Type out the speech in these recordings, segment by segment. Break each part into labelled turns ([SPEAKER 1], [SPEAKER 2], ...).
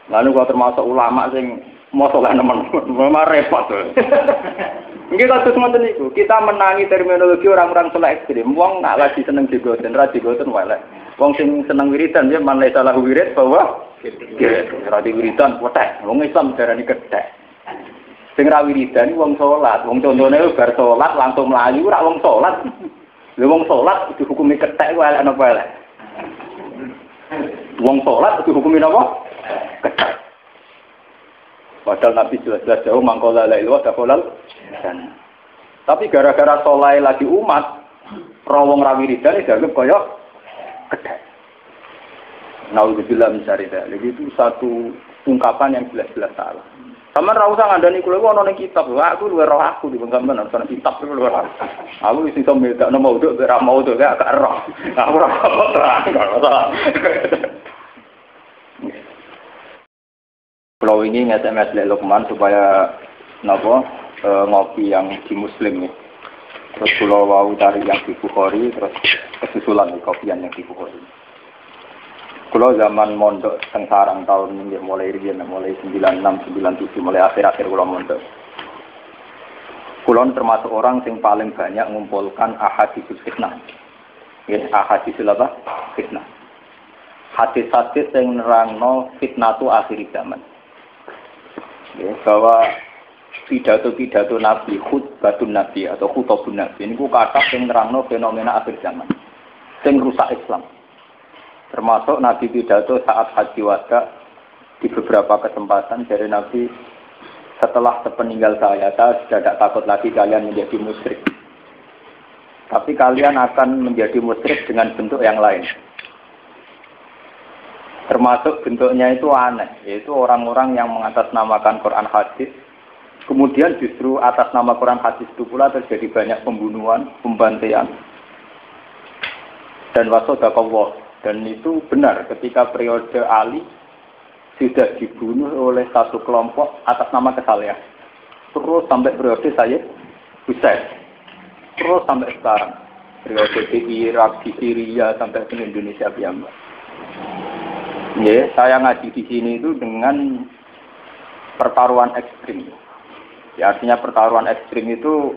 [SPEAKER 1] Lalu kalau termasuk ulama sing mau soleh nemen, memang repot tuh. Ini kasus ngoten niku, kita menangi terminologi orang-orang soleh ekstrim. Wong nak lagi seneng jigoten, ra jigoten wae. Wong sing seneng wiridan ya man salah wirid bahwa ra wiridan wetek. Wong Islam darani kedhek. Sing ra wiridan wong salat, wong contone bar salat langsung mlayu ora wong salat. Lha wong salat dihukumi kedhek wae elek napa elek. Wong salat dihukumi napa? Kedhek. Padahal Nabi jelas-jelas jauh mangkola la ilaha illallah dan tapi gara-gara soleh lagi umat rawong rawiridan dianggap kaya kedhek. Nauzubillah min syarri dzalik. Itu satu ungkapan yang jelas-jelas salah. Sampeyan ra usah ngandani kula ono ning kitab. Aku luwih roh aku di sampeyan ono kitab luwih roh. Aku wis iso medakno maudhu ora maudhu gak roh. Aku ora terang. Kalau ini nge-SMS Lek Lukman supaya ngopi yang di Muslim nih. Terus kalau mau cari yang di Bukhari, terus kesusulan nih kopian yang di Bukhari. Kalau zaman mondok Sarang tahun ini mulai 96, 97, mulai akhir-akhir kalau mondok. Kulon termasuk orang yang paling banyak mengumpulkan ahadits fitnah. Ya, ahadits apa? Fitnah. Hadis-hadis yang nerangno fitnah itu akhir zaman. Ya, bahwa pidato-pidato Nabi, khutbatun Nabi atau khutbun Nabi ini kata yang nerangno fenomena akhir zaman, yang rusak Islam. Termasuk Nabi pidato saat haji wada di beberapa kesempatan dari Nabi, setelah sepeninggal saya sudah tidak takut lagi kalian menjadi musyrik, tapi kalian akan menjadi musyrik dengan bentuk yang lain. Termasuk bentuknya itu aneh, yaitu orang-orang yang mengatasnamakan Quran hadis, kemudian justru atas nama Quran hadis itu pula terjadi banyak pembunuhan, pembantaian, dan wasodaqallah. Dan itu benar ketika periode Ali sudah dibunuh oleh satu kelompok atas nama kesalehan. Terus sampai periode Sayyid Husain, terus sampai sekarang periode di Irak, di Syria, sampai ke Indonesia piyambak. Ya, saya ngaji di sini itu dengan pertaruhan ekstrim. Ya, artinya pertaruhan ekstrim itu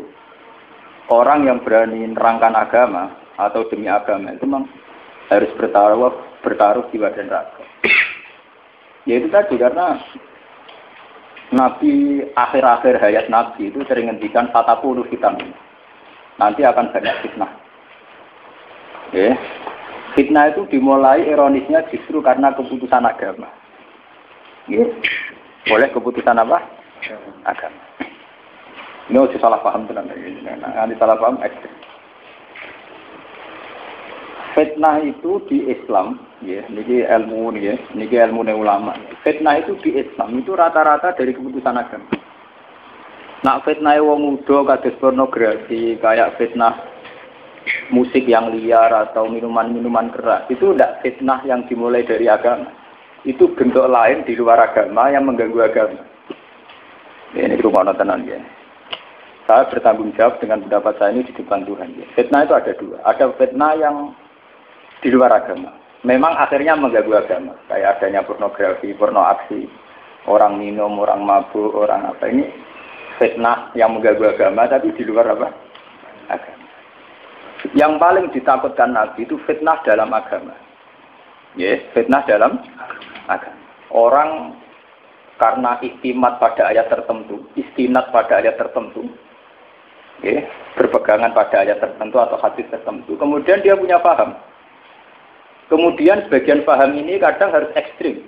[SPEAKER 1] orang yang berani nerangkan agama atau demi agama itu memang harus bertaruh jiwa dan raga. Ya itu tadi karena Nabi akhir-akhir hayat Nabi itu sering ngendikan 40 vitamin. Nanti akan banyak fitnah. Ya. Fitnah itu dimulai ironisnya justru karena keputusan agama. Ya. Boleh keputusan apa? Agama. Ini harus salah paham tenan. Nanti salah paham ekstrim. Fitnah itu di Islam, ya, niki ilmu nih, ya, niki ilmu ulama. Fitnah itu di Islam itu rata-rata dari keputusan agama. Nak fitnah wong muda kados pornografi, kayak fitnah musik yang liar atau minuman-minuman keras, itu tidak fitnah yang dimulai dari agama. Itu bentuk lain di luar agama yang mengganggu agama. Ya, ini rumah tenan ya. Saya bertanggung jawab dengan pendapat saya ini di depan Tuhan. Ya. Fitnah itu ada dua. Ada fitnah yang di luar agama. Memang akhirnya mengganggu agama. Kayak adanya pornografi, porno aksi, orang minum, orang mabuk, orang apa ini fitnah yang mengganggu agama, tapi di luar apa? Agama. Yang paling ditakutkan Nabi itu fitnah dalam agama. Ya, fitnah dalam agama. Orang karena istinad pada ayat tertentu, ya, berpegangan pada ayat tertentu atau hadis tertentu. Kemudian dia punya paham. Kemudian sebagian paham ini kadang harus ekstrim.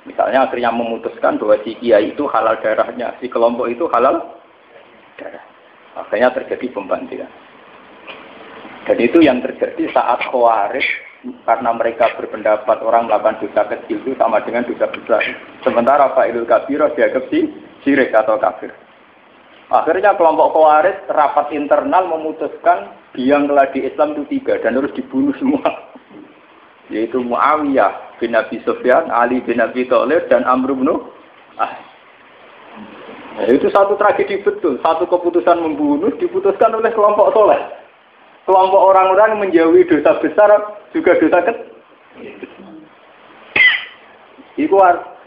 [SPEAKER 1] Misalnya akhirnya memutuskan bahwa si kiai itu halal darahnya, si kelompok itu halal darah. Akhirnya terjadi pembantaian. Dan itu yang terjadi saat Khawarij, karena mereka berpendapat orang melakukan dosa kecil itu sama dengan dosa besar. Sementara fa'ilul kabirah dianggap syirik atau kafir. Akhirnya kelompok Khawarij rapat internal memutuskan biang keladi Islam itu 3 dan harus dibunuh semua. Yaitu Muawiyah bin Abi Sufyan, Ali bin Abi Thalib, dan Amr bin As. Itu satu tragedi betul, satu keputusan membunuh diputuskan oleh kelompok soleh. Kelompok orang-orang yang menjauhi dosa besar juga dosa kecil. Iku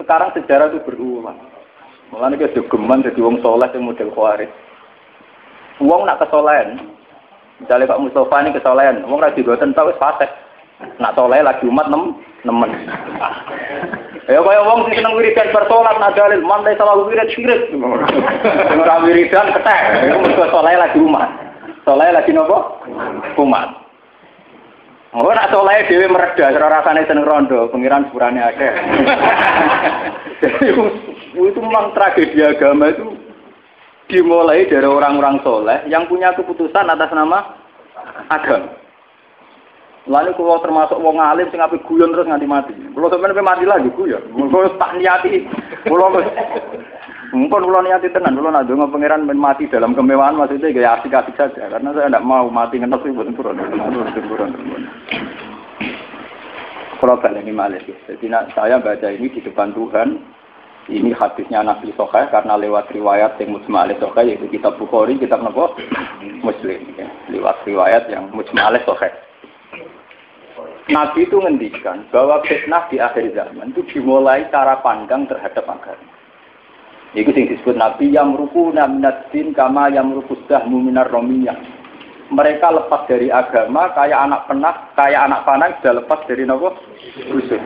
[SPEAKER 1] sekarang sejarah itu berulang. Mulane iki jogeman dadi wong saleh sing model Khawarij. Wong nak kesolehan. Misalnya Pak Mustafa ini kesolehan, wong ra digoten tau wis fasik. Nak saleh lagi umat nemen. Ya kaya wong sing seneng wiridan bar salat nak dalil mantai salah wirid syirik. Ora wiridan ketek. Iku mergo saleh lagi umat. Saleh lagi napa? Umat. Oh nak saleh dhewe meredah ora rasane seneng rondo, pengiran sepurane akeh. Itu memang tragedi agama itu dimulai dari orang-orang soleh yang punya keputusan atas nama agama. Lalu kalau termasuk wong alim sing ape guyon terus nganti mati. Kalau sampeyan mati lagi guyon. Kalau tak niati, kalau mungkin kalau niati tenan, kalau nak donga pangeran mati dalam kemewahan maksudnya gaya asik-asik saja. Karena saya tidak mau mati ngentos itu bukan turun. Kalau kalian ini malah, jadi saya baca ini di depan Tuhan. Ini hadisnya Nabi Sahih karena lewat riwayat yang mujma' alaih Sahih yaitu kitab Bukhari, kitab apa? Muslim. Ya. Lewat riwayat yang mujma' alaih Sahih. Nabi itu ngendikan bahwa fitnah di akhir zaman itu dimulai cara pandang terhadap agama. Itu yang disebut Nabi yamruquna minad din kama yamruqus sahmu minar ramiyah. Mereka lepas dari agama kayak anak panah sudah lepas dari napa? Busur.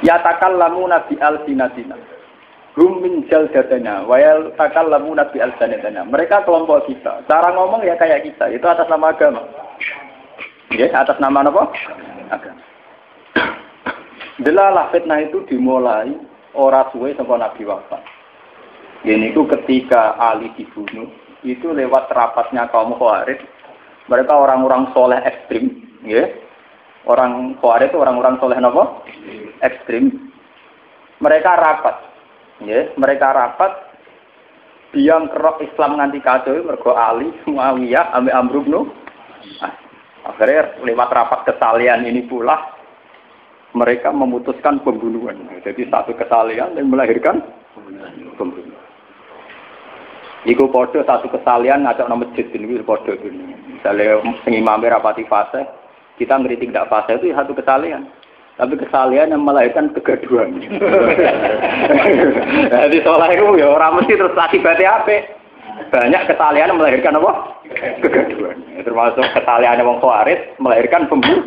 [SPEAKER 1] Yatakallamuna bi alsinatina hum min jaldatana wa yatakallamuna bi alsinatina. Mereka kelompok kita, cara ngomong ya kayak kita, itu atas nama agama. Ya, atas nama apa? Agama. Delalah fitnah itu dimulai ora suwe saka Nabi wafat. Ini itu ketika Ali dibunuh, itu lewat rapatnya kaum Khawarij. Mereka orang-orang soleh ekstrim, ya. Orang Khawarij itu orang-orang soleh apa? Ekstrim. Mereka rapat. Ya, mereka rapat biang kerok Islam nganti kacau mergo Ali, Muawiyah, Amr bin As. Akhirnya lewat rapat kesalian ini pula mereka memutuskan pembunuhan. Jadi satu kesalian yang melahirkan pembunuhan. Iku podo satu kesalian ngajak nama masjid ini podo ini. Misalnya imam rapati fase, kita ngeritik tidak fase itu satu kesalian. Tapi kesalian yang melahirkan kegaduhan. Jadi soalnya itu ya orang mesti terus akibatnya apa? Banyak kesalian yang melahirkan apa? Kegaduhan. Termasuk kesalian yang wong Khawarij melahirkan pembunuh.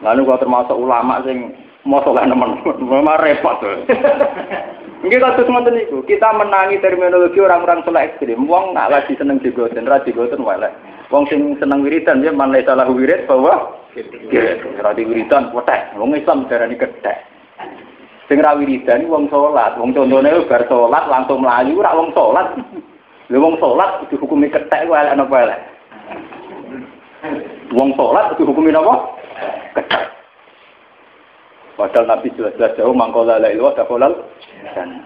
[SPEAKER 1] Lalu kalau termasuk ulama sing mau soleh memang repot. Kita terus ngoten niku. Kita menangi terminologi orang-orang soleh ekstrim. Wong nak lagi seneng jigoten, ra jigoten wae. Wong sing seneng wiridan ya man salah wirid bahwa ra wiridan potek. Wong Islam darani kedhek. Sing ra wiridan wong salat, wong contone bar salat langsung mlayu ora wong salat. Lha wong salat dihukumi kethek wae ana apa elek. Wong salat dihukumi napa? Kethek. Padahal Nabi jelas-jelas jauh mangkola la ilaha illallah dan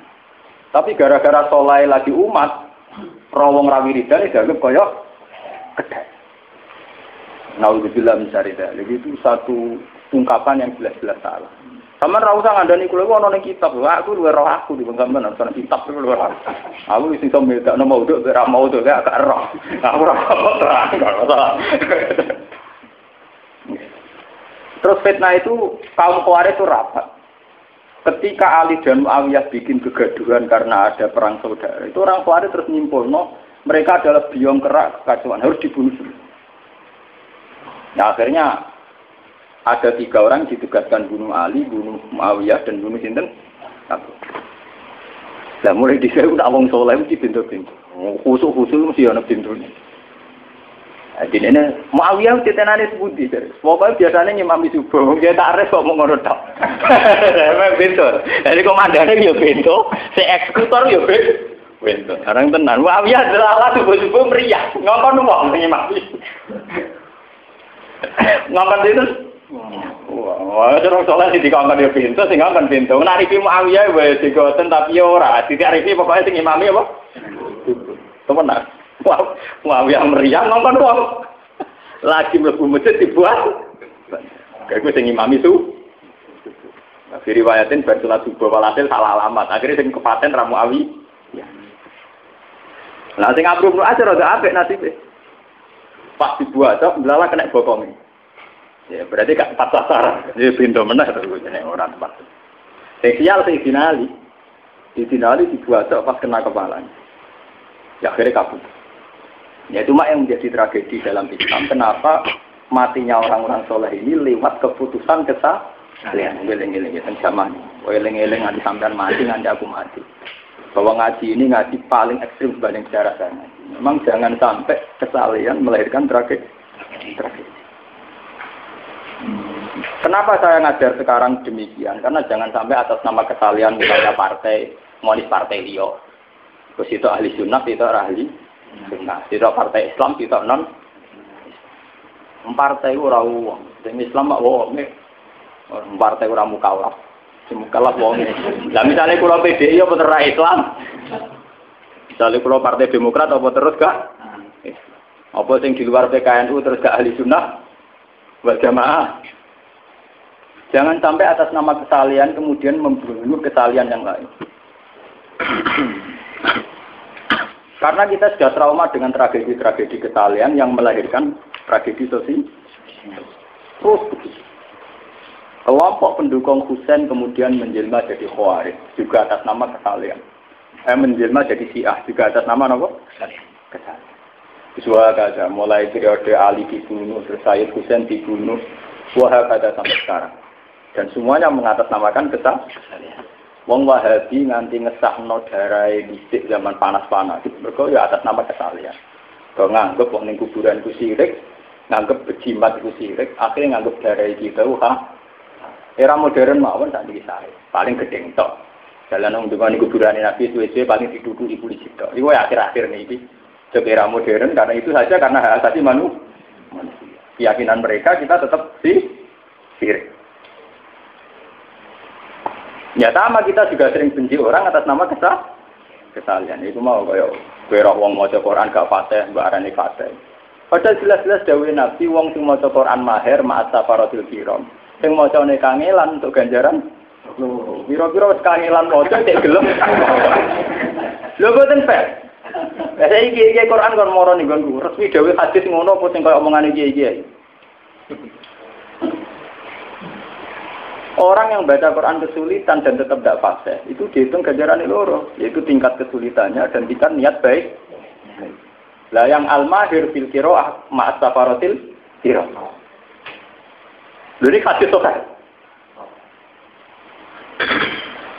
[SPEAKER 1] tapi gara-gara soleh lagi umat, rawong ra wiridan dianggap kaya kethek. Nauzubillah min syarri dzalik. Itu satu ungkapan yang jelas-jelas salah. Sampeyan ra usah ngandani kula iku ana ning kitab. Aku luwih roh aku di sampeyan ana kitab iku luwih roh. Aku wis iso medakno maudhu ora maudhu gak roh. Aku ora terang. Terus fitnah itu kaum Khawarij itu rapat. Ketika Ali dan Muawiyah bikin kegaduhan karena ada perang saudara, itu orang Khawarij terus nyimpulno mereka adalah biang kerak kekacauan, harus dibunuh. Nah akhirnya ada 3 orang ditugaskan bunuh Ali, bunuh Muawiyah, dan bunuh sinten? Nah mulai disini udah wong soleh mesti pintu-pintu. Khusus-khusus mesti ada pintunya. Jadi ini Muawiyah titenane sebuti. Pokoknya biasanya ngimami subuh, dia tak res kok mau ngono tok. Pintu. Jadi komandannya ya pintu, si eksekutor ya pintu. Sekarang tenan Muawiyah adalah subuh-subuh meriah, ngomong wong ngimami. Ngomong itu wah, terus soalnya sih dikongkon ya pintu, sing ngomong pintu. Nek iki Muawiyah wis digoten tapi ora, dicari pokoknya sing ngimami apa? Temenan. Muawiyah meriah ngongkon wong. Lagi mlebu masjid dibuat. Kayak gue sing imami itu. Nah, diriwayatin bar salat subuh walhasil salah alamat. Akhirnya sing kepaten ra Muawiyah. Ya. Nah sing Amr bin As rada apik nasibe. Pas dibuat tok mlalah kena bokonge. Ya berarti gak tepat sasaran. Ini pintu meneh terus jenenge ora tepat. Spesial sing dinali. Dinali dibuat pas kena kepalanya. Ya akhirnya kabur. Ya cuma yang menjadi tragedi dalam Islam, kenapa matinya orang-orang soleh ini lewat keputusan kesalahan. Eling-eling ya zaman. Eling-eling nanti sampean mati nanti aku mati. Bahwa ngaji ini ngaji paling ekstrim dibanding sejarah saya ngaji. Memang jangan sampai kesalahan melahirkan tragedi. Kenapa saya ngajar sekarang demikian? Karena jangan sampai atas nama kesalahan misalnya partai, ngonis partai liya. Terus itu ahli sunnah, itu ahli sunnah. Itu partai Islam, itu non. Partai ora wong. Sing Islam mak wong. Partai ora mukallaf. Sing mukallaf wong. Lah misale kula PDI apa terus Islam? Misale kula Partai Demokrat apa terus gak? Apa sing di luar PKNU terus gak ahli sunnah? Wal jamaah. Jangan sampai atas nama kesalahan kemudian membunuh kesalahan yang lain. Karena kita sudah trauma dengan tragedi-tragedi kesalahan yang melahirkan tragedi sosial. Terus kelompok pendukung Husain kemudian menjelma jadi Khawarij juga atas nama kesalahan. Menjelma jadi Syiah juga atas nama apa? Kesalahan. Suara mulai periode Ali dibunuh, terus Sayyid Husain dibunuh, wahakata sampai sekarang. Dan semuanya mengatasnamakan kesalahan. Wong Wahabi nganti ngesahno darai dhisik zaman panas-panas. Mergo ya atas nama kesalahan. Kok nganggep wong ning kuburan ku sirik, nganggep bejimat ku sirik, akhirnya nganggep darai kita era modern mawon sak iki sae. Paling gedeng tok. Dalan nang ndungane kuburan Nabi suwe-suwe paling diduduki polisi tok. Iku ya akhir-akhir niki. Era modern karena itu saja karena hak asasi manusia. Keyakinan mereka kita tetap sirik. Ya sama kita juga sering benci orang atas nama kesalahan. Itu mau kaya kowe wong maca Quran gak fasih, mbak arane fasih. Padahal jelas-jelas dawuh Nabi wong sing maca Quran maher ma'at safaratil kiram. Sing macane kangelan untuk ganjaran. Lho, pira-pira wis kangelan maca cek gelem. Lho boten fair. Saya iki Quran kon moro ning nggonku. Resmi dawuh hadis ngono apa sing kaya omongane iki. Orang yang baca Quran kesulitan dan tetap tidak fasih, itu dihitung ganjaran loro, yaitu tingkat kesulitannya dan tingkat niat baik. Lah yang al-mahir fil qiraah ma'as safaratil kiram. Jadi hadis sahih.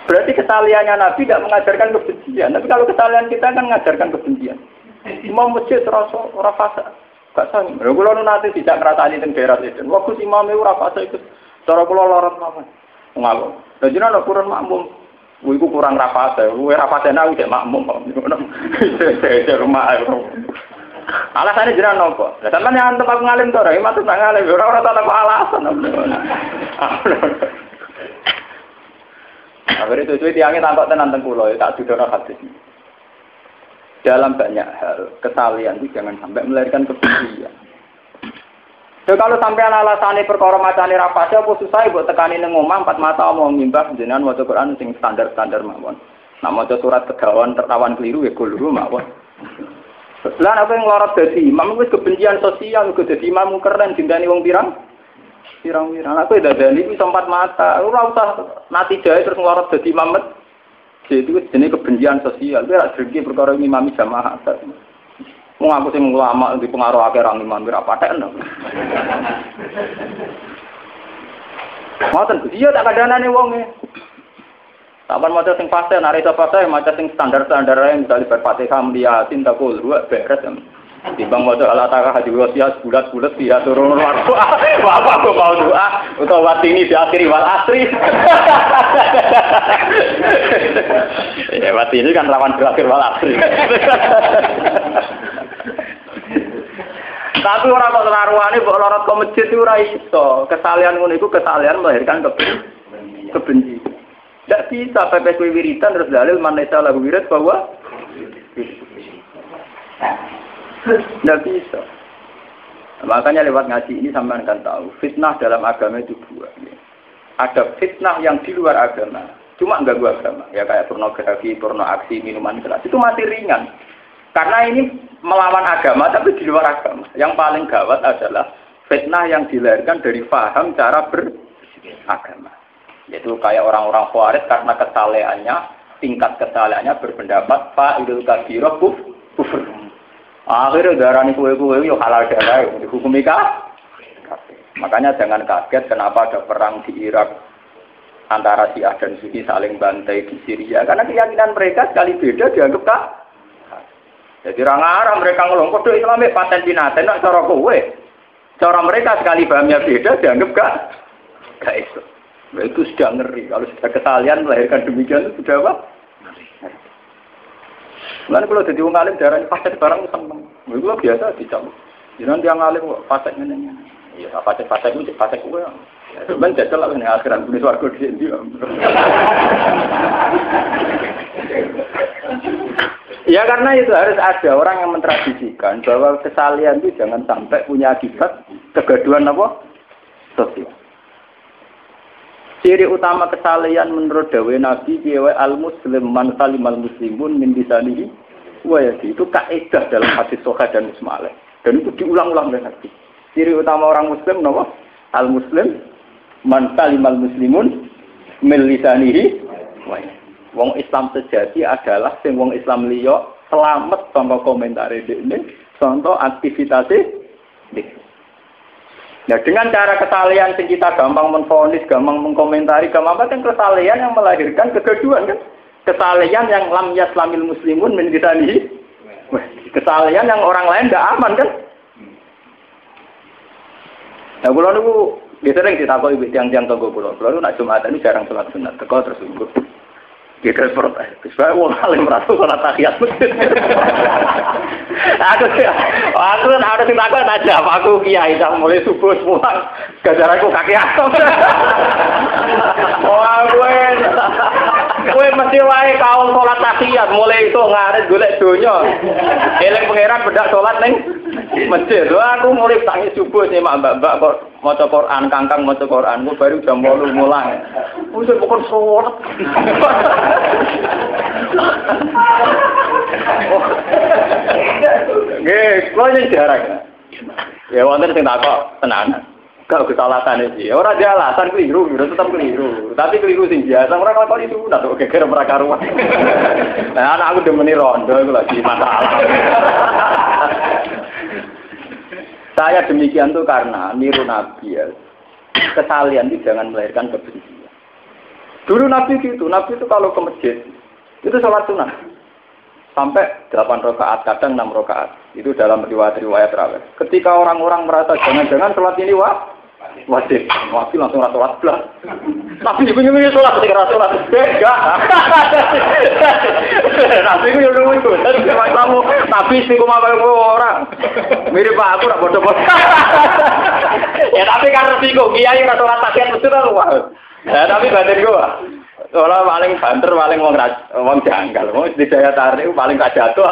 [SPEAKER 1] Berarti kesalahannya Nabi tidak mengajarkan kebencian, tapi kalau kesalahan kita kan mengajarkan kebencian. Imam masjid terasa ora fasih, gak sanggup. Lha kula nanti tidak ngrasani teng daerah itu. Waktu imam ora fasih itu cara kula lorot mawon. Ngalo. Lah jenengan kurang makmum. Iku kurang rapase. Luwe rapase aku cek makmum kok. Cek rumah ae. Alasane jenengan nopo? Lah sampeyan yang tempat ngalim to ora? Maksud ngalim ora tak alasan. Akhirnya itu tiangnya tampak tenan teng kula tak dudono hadis. Dalam banyak hal kesalahan itu jangan sampai melahirkan kebencian. So, kalau sampean alasane perkara macane ra pas apa susah mbok tekani ning omah 4 mata omong mimbah jenengan maca Quran sing standar-standar mawon. Nek maca surat Kegawan tertawan keliru ya gulu mawon. Lah apa yang lorot dadi imam wis kebencian sosial kok dadi imam keren dinteni wong pirang? Pirang-pirang. Aku dadani iki 4 mata. Ora usah mati jae terus nglorot dadi imam. Jadi itu jenis kebencian sosial. Ora drengki perkara imam jamaah. Wong aku sing ulama di pengaruh akeh orang imam ora patek no. Ngoten iya tak kadanane wonge. Saban maca sing fase nek iso fase maca sing standar-standar ae misale Fatihah mulia cinta kul dua beres. Timbang maca ala-ta'ala hadi wasiat bulat-bulat dia turun luar. Apa aku mau doa utawa watini di akhiri wal asri. Ya watini kan lawan berakhir wal asri. Tapi orang kok laruane mbok lorot ke masjid itu ora iso. Kesalahan ngono iku kesalahan melahirkan kebencian. Tidak bisa PPK wiridan terus dalil manesa lagu wirid bahwa tidak bisa. Makanya lewat ngaji ini sampean kan tahu fitnah dalam agama itu dua. Ada fitnah yang di luar agama, cuma ganggu agama. Ya kayak pornografi, porno aksi, minuman keras itu masih ringan. Karena ini melawan agama tapi di luar agama. Yang paling gawat adalah fitnah yang dilahirkan dari paham cara beragama. Yaitu kayak orang-orang Khawarij karena kesalehannya, tingkat kesalehannya berpendapat fa'ilul kabirah kufur. Akhirnya darani kue-kue yo halal darah dihukumi kafir. Makanya jangan kaget kenapa ada perang di Irak antara Syiah dan Sunni saling bantai di Syria karena keyakinan mereka sekali beda dianggap kafir. Jadi orang mereka ngomong kode Islamnya paten binaten nak cara kowe. Cara mereka sekali pahamnya beda dianggap gak itu. Nah, itu sudah ngeri. Kalau sudah kesalahan melahirkan demikian itu sudah apa? Lalu kalau jadi orang alim darahnya fasek barang seneng. Itu biasa dicabut. Jangan dia ngalim kok fasek neneknya. Iya, fasek itu fasek gue. Sebenarnya jajal lah nih akhiran punya suarga di sini. Ya karena itu harus ada orang yang mentradisikan bahwa kesalahan itu jangan sampai punya akibat kegaduhan apa? Sosial. Ciri utama kesalahan menurut Dawe Nabi bahwa al-muslim man salimal muslimun min lisanihi wa yadihi itu kaidah dalam hadis sahih dan musmaleh. Dan itu diulang-ulang oleh Nabi. Ciri utama orang muslim napa? Al-muslim man salimal muslimun min lisanihi wa yadihi. Wong Islam sejati adalah sing wong Islam liya selamat tanpa komentar ini, contoh aktivitasnya. Nah, dengan cara kesalahan yang kita gampang menfonis, gampang mengkomentari, gampang kan kesalahan yang melahirkan kegaduhan kan? Kesalahan yang lam yaslamil muslimun min lisanihi. Kesalahan yang orang lain tidak aman kan? Nah, kula niku sering ditakoki ibu tiang-tiang tangga kula. Kula nak Jumatan ini jarang salat sunat, teko terus sungguh. Kita protes. Sebab wong alim merasa salat tahiyat masjid. Aku kan harus takut aja. Aku kiai dah mulai subuh pulang. Gajar aku kaki aku. Wah, gue mesti wae kaum salat tahiyat mulai itu ngaret golek donya. Eling pangeran bedak salat ning masjid. Wah, aku mulai tangi subuh sih mbak-mbak kok maca Quran, kangkang maca Quran. Gue baru jam 8 mulai. Wis pokon salat. Nggih, kok yen jarang. Ya wonten sing takok tenanan. Gak kesalahan iki. Ora ada alasan keliru, tetap keliru. Tapi keliru sing biasa ora kok itu udah kok geger merakaruan. Nah, anak aku demeni rondo iku lagi masalah. Saya demikian tuh karena niru Nabi ya. Kesalahan itu jangan melahirkan kebencian. Dulu Nabi itu kalau ke masjid itu sholat sunnah sampai 8 rakaat, kadang 6 rakaat. Itu dalam riwayat rawat. Ketika orang-orang merasa jangan-jangan sholat ini wajib langsung sholat belah. Tapi ibu-ibu sholat ketika sholat beda. Nabi itu dulu itu. Nabi istiqomah banyak orang. Mirip Pak aku nak bodoh-bodoh. Ya tapi karena bingung, kiai nggak sholat tahiyat masjid kan wah. Ya tapi batin gua. Soalnya paling banter, paling wong janggal. Wong di daya tarik paling gak jatuh.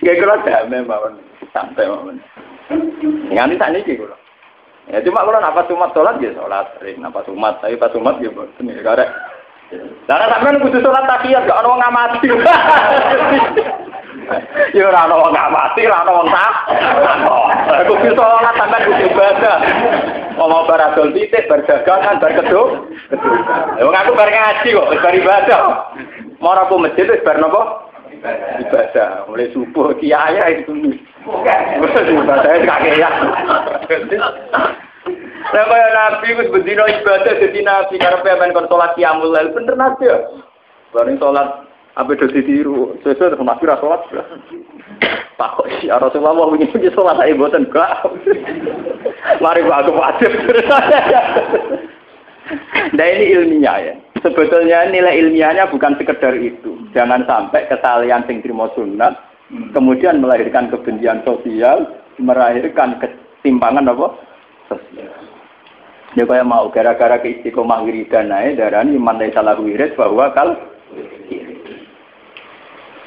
[SPEAKER 1] Gak kira damai mawon, santai mawon. Nganti sak niki kula. Ya cuma kalau napa sumat sholat ya sholat, napa sumat, tapi pas sumat ya boten ya karek. Lah sampean kudu sholat tahiyat gak ono wong ngamati. Ya ora ono wong ngamati, ora ono wong tak. Aku kudu sholat sampean kudu ibadah. Mau baradol titik, berdagangan, berkeduk. Wong aku bar ngaji kok, bar ibadah. Mau aku masjid wis bar napa? Ibadah. Mulai subuh kiai itu. Ibadahnya kakean. Lah kaya Nabi wis bendina ibadah dadi nabi karepe men kon salat qiyamul lail bener nabi ya. Bareng salat ape do ditiru, sesuk terus nabi ra salat. Takok ya Rasulullah wingi salat ae mboten gak. Mari aku wajib. Nah ini ilmiah ya. Sebetulnya nilai ilmiahnya bukan sekedar itu. Jangan sampai kesalahan sing trimo sunat kemudian melahirkan kebencian sosial, melahirkan ketimpangan apa? Sosial. Ya kayak mau gara-gara keistiqomah wiridan ae darani man salah wirid bahwa kal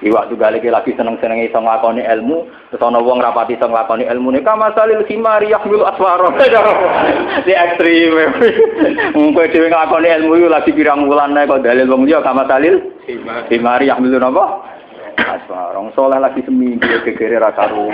[SPEAKER 1] waktu lagi seneng-seneng iso nglakoni ilmu, terus ana wong rapati iso nglakoni ilmune kamasalil himari yahmil aswara. Di ekstrem. Kowe dhewe nglakoni ilmu iku lagi pirang wulan ae kok dalil wong liya kamasalil himari yahmil napa? Aswara. Wong saleh lagi seminggu gegere ra karo.